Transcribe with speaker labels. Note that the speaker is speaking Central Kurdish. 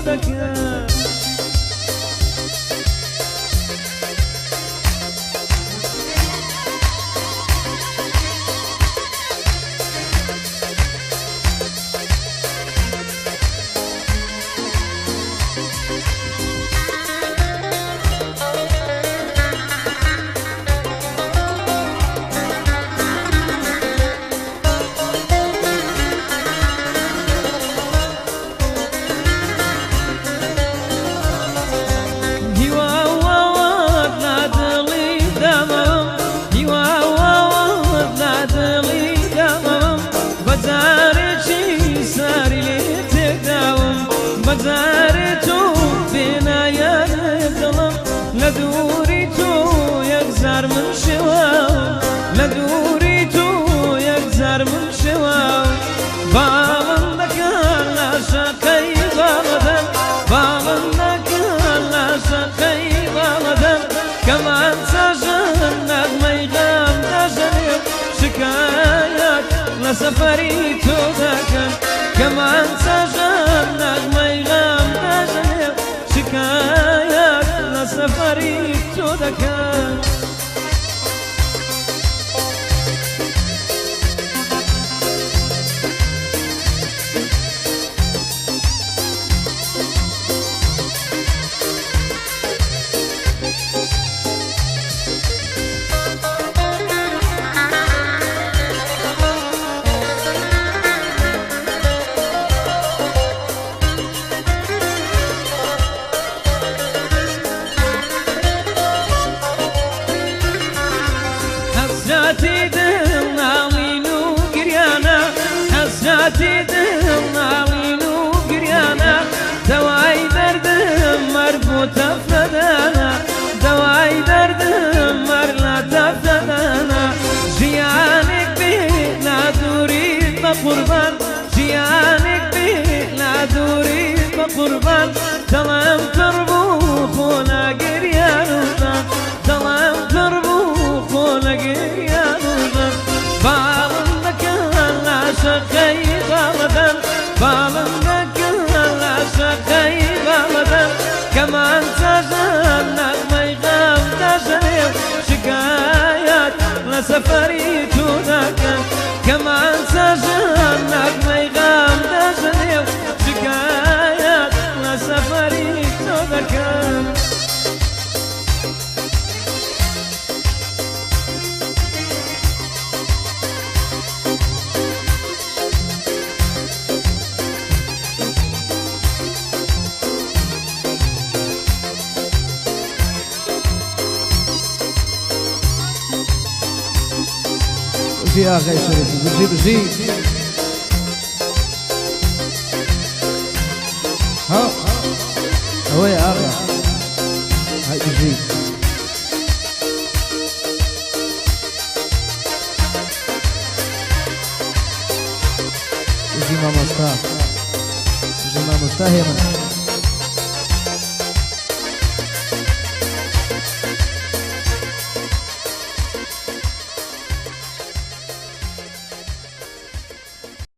Speaker 1: دەکەم بەجارێ تۆ بێنایانە دڵم لە دووری تۆ یەکجار من شێواوم لە دووری تۆ یەکجار من شێواوم باڵم دەکەن لە شەقەی باڵەدەم باڵم دەکەن لە شەقەی باڵەدەم کەمان چاژن نەغمەی غەم دەژەنێ شکایەت لە سەفەری تۆ دەکەن کەمان چاژن نەغمەی غەم دەژەنێ شکایەت لە سەفەری تۆ دەکەن حسرەتی دڵ ناڵین و گریانە حسرەتی دڵ ناڵین و گریانە دەوای دەردم مەر بۆ تەفەدانە دەوای دەردم مەر لە تەفەدانە ژیانێک بێ لە دووریت بە قوربان ژیانێک بێ لە دووریت بە قوربان دڵم پڕ بوو خۆ لە گریان و غەم دڵم پڕ بوو خۆ لە گریان و غەم باڵم دەکەن لە شەقەی باڵەدەم باڵم دەکەن لە شەقەی باڵەدەم کەمان چاژن نەغمەی غەم دەژەنێ شکایەت لە سەفەری تۆ دەکەن کەمان چاژن نەغمەی غەم دەژەنێ شکایەت لە سەفەری تۆ دەکەن
Speaker 2: بجي يا أخي شريف بجي